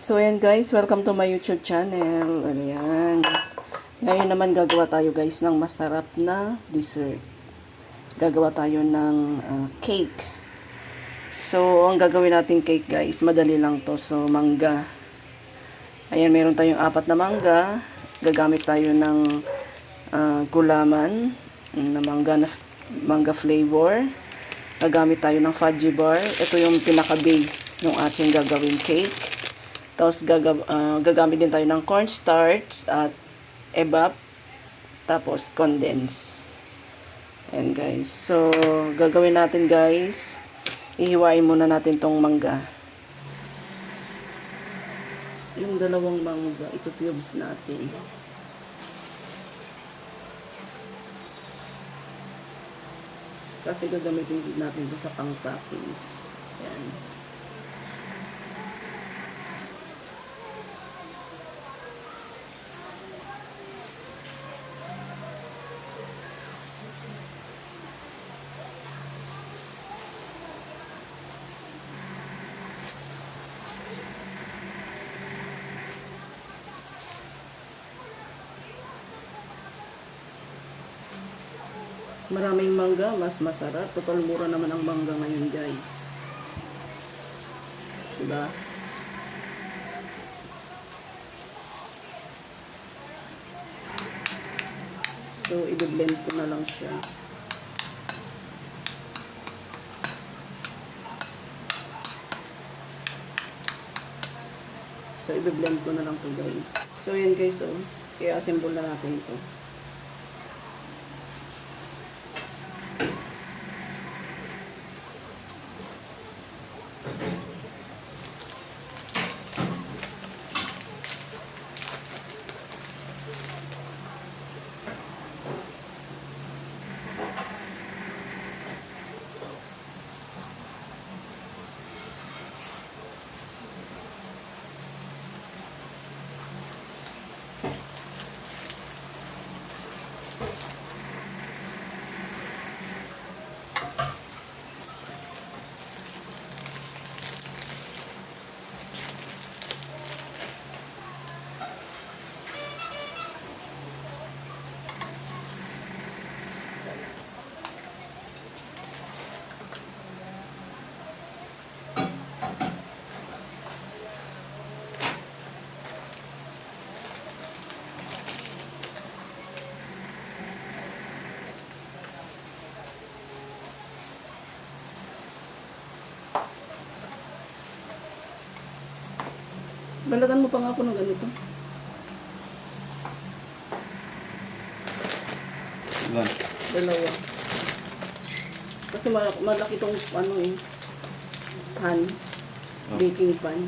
So ayan guys, welcome to my YouTube channel. Ayan. Ngayon naman gagawa tayo guys ng masarap na dessert. Gagawa tayo ng cake. So ang gagawin natin cake guys, madali lang to. So mangga. Ayan, meron tayong 4 na mangga. Gagamit tayo ng gulaman na mangga flavor. Gagamit tayo ng fudgy bar. Ito yung pinaka-base ng ating gagawin cake. Tapos gagamit din tayo ng cornstarch at evap. Tapos condense. Ayan guys. So gagawin natin guys, ihiwain muna natin tong mangga. Yung dalawang mangga, ito cubes natin. Kasi gagamitin natin ito sa pang-toppings. Ayan. Maraming mangga, mas masarap. Total mura naman ang mangga ngayon, guys. Diba? So, i-blend ko na lang siya. So, i-blend ko na lang to guys. So, yan guys, oh. I-assemble na natin ito. Balatan mo pa nga ako ng ganito. Ilan? Dalawa. Kasi malaki tong ano eh. Pan. Baking pan.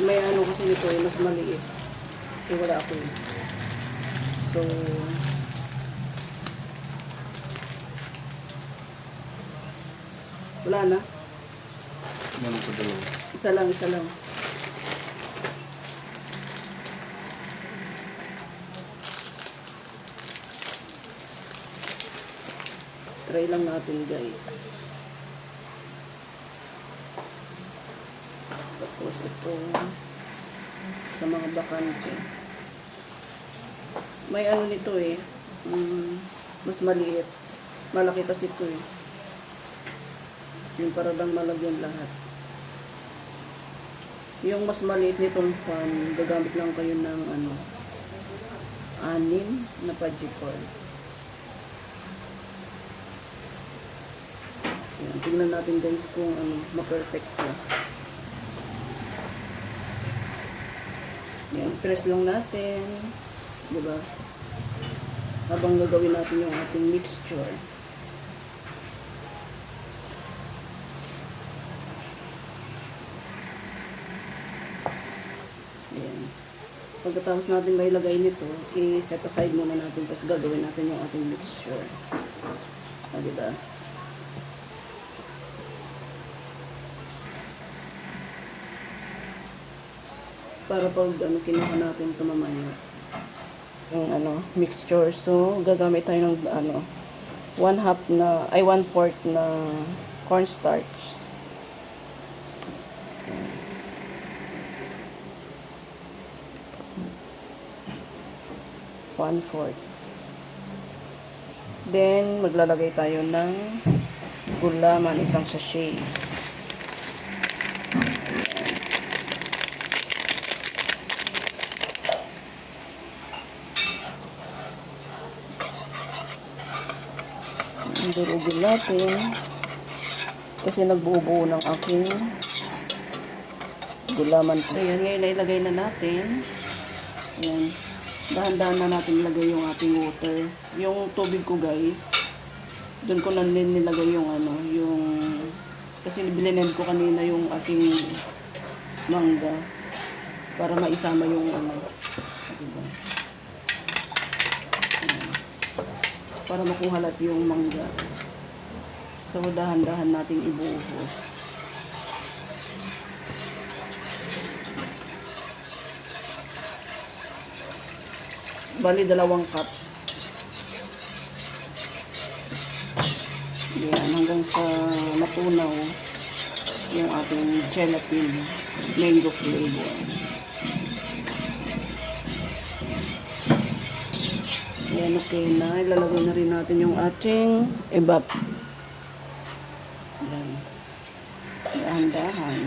May ano kasi nito eh, mas maliit. Kaya wala ako eh. So, wala na. Meron pa dalawa. Isa lang, isa lang. Try lang natin guys. Tapos ito sa mga bakante. May ano nito eh. Mas maliit. Malaki kasi ito eh. Yung para bang malagyan lahat. Yung mas maliit nitong pan, gagamit lang kayo ng ano, 6 na fudgy bar. Yan, tingnan natin guys kung ano, ma-perfect ko. Yan, press lang natin. Diba? Habang gagawin natin yung ating mixture. Ayan. Pagkatapos natin mailagay nito, i-set aside muna natin tapos gagawin natin yung ating mixture. Diba? Para pag ano, kinuha natin ito mamaya yung ano, mixture. So, gagamit tayo ng ano, 1/4 na, ay 1/4 na cornstarch. 1/4. Then, maglalagay tayo ng gulaman, isang sachet. Durugin natin kasi nagbuo-buo ng aking gulaman po. Ayan, ngayon ilagay na natin. Ayan. Dahan-dahan na natin ilagay yung ating water. Yung tubig ko guys, doon ko na nilagay yung kasi binilend ko kanina yung ating mangga para maisama yung diba? Ayan. Para makuha lahat yung mangga. So, dahan-dahan nating ibuhos. Bali, 2 cup. Yan, hanggang sa matunaw yung ating gelatin mango flavor. Yan, okay na. Ilalagay na rin natin yung ating evap. Yan. Dahan-dahan.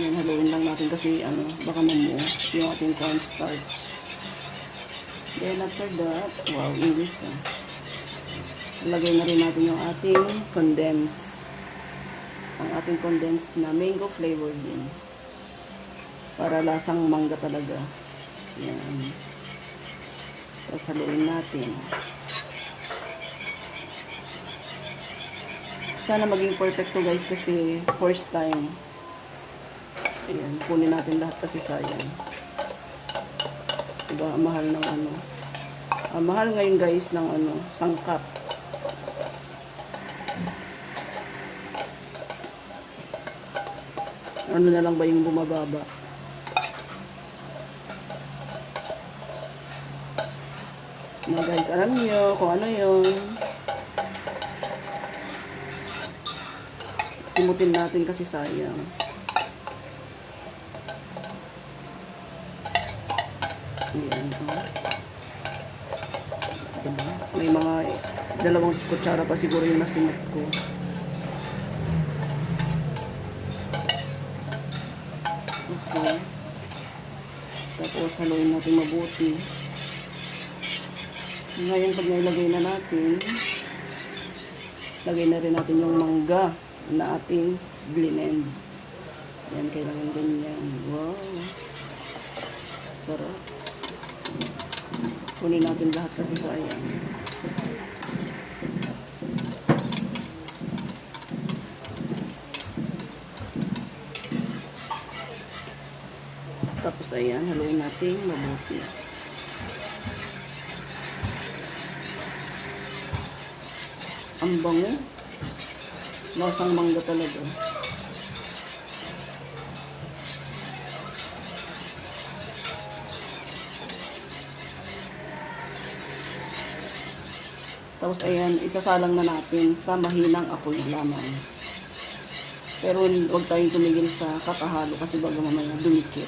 Yan, haluin lang natin kasi baka mamuo yung ating cornstarch. Then after that, wow, English lagay na rin natin yung ating condense. Ang ating condense na mango flavor din. Para lasang mangga talaga. Yan. Tapos haluin natin. Sana maging perfect to guys kasi first time. Ayan, kunin natin lahat kasi sayang. Diba, ang mahal ng ang mahal ngayon guys ng sangkap. Ano na lang ba yung bumababa? Na guys, alam niyo kung ano yun. Simutin natin kasi sayang. Ayan, diba? May mga 2 kutsara pa siguro yung nasimot ko. Okay. Tapos haluin natin mabuti. Ngayon pag nailagay na natin, lagay na rin natin yung mangga na ating blend. Yan, kailangan ganyan. Wow! Sarap. Kunin natin lahat kasi sayang. Tapos ayan, haluin natin mabuti. Ang bango. Lasang mangga talaga. Tapos ayan, isasalang na natin sa mahinang apoy lamang. Pero huwag tayong tumigil sa kakahalo kasi bago mamaya dumikit.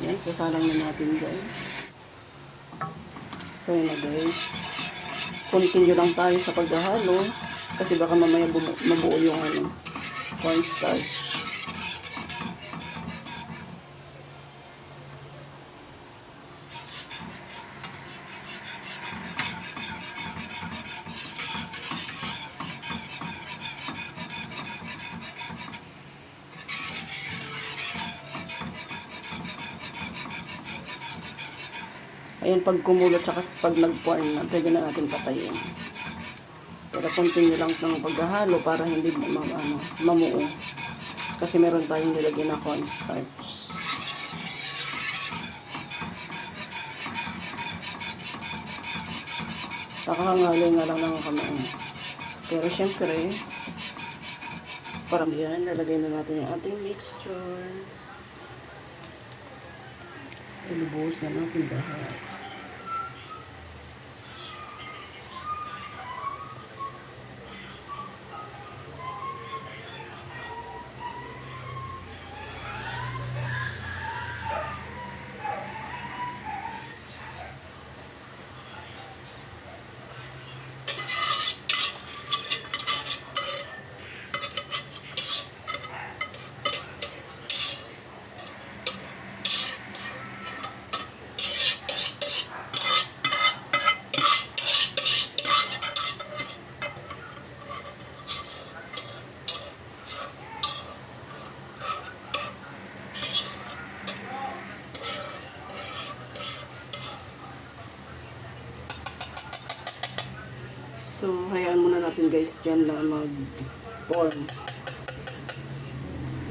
Ayan, isasalang na natin guys. So yun na guys. Continue lang tayo sa paghahalo kasi baka mamaya mabuo yung cornstarch. Ayan, pag kumulot tsaka pag nag-form na, pwede na natin patayin. Pero continue lang ng paghahalo para hindi mamuo. Kasi meron tayong nilagyan na cornstarch. Nakakangali nga lang ng kamay. Pero syempre, parang yan, lalagay na natin yung ating mixture. Ilubuhos na natin lahat. natin guys dyan lang mag-form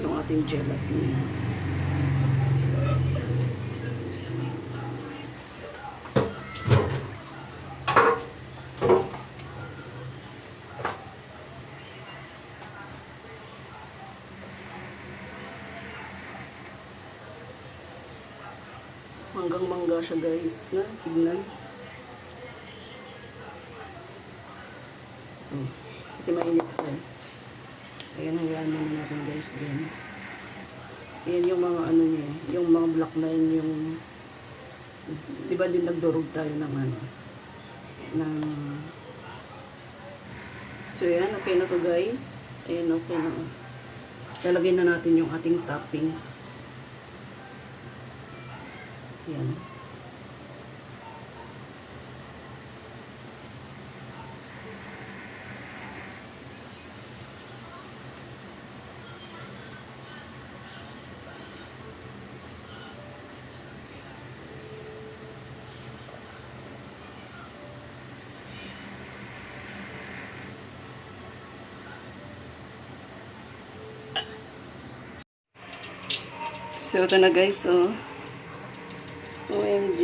yung ating gelatin. Hanggang mangga siya guys na tignan. Kasi mainit po. Ayan, hayaan naman natin guys din. Ayan yung mga ano niya, yung mga black na yun, yung di ba din nagdurog tayo ng ano ng so yan, okay na to guys. Ayan, okay na. Lalagay na natin yung ating toppings. Yan. So, ito na guys, oh. OMG.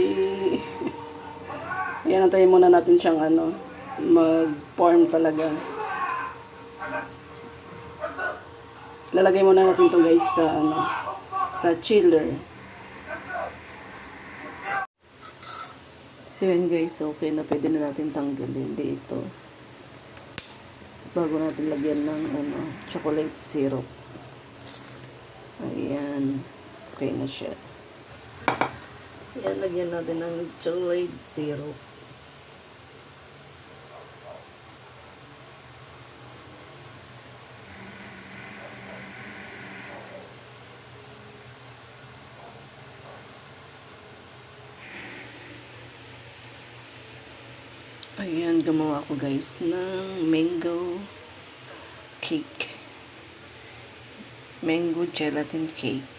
Yan, antayin muna natin siyang ano, mag-form talaga. Lalagay muna natin to guys sa ano, sa chiller. So yan guys, okay na, pwede na natin tanggalin dito. Bago natin lagyan ng ano, chocolate syrup. Ayan, okay na siya. Yan, lagyan natin ng chocolate syrup. Ayan, gumawa ko guys ng mango cake. Mango gelatin cake.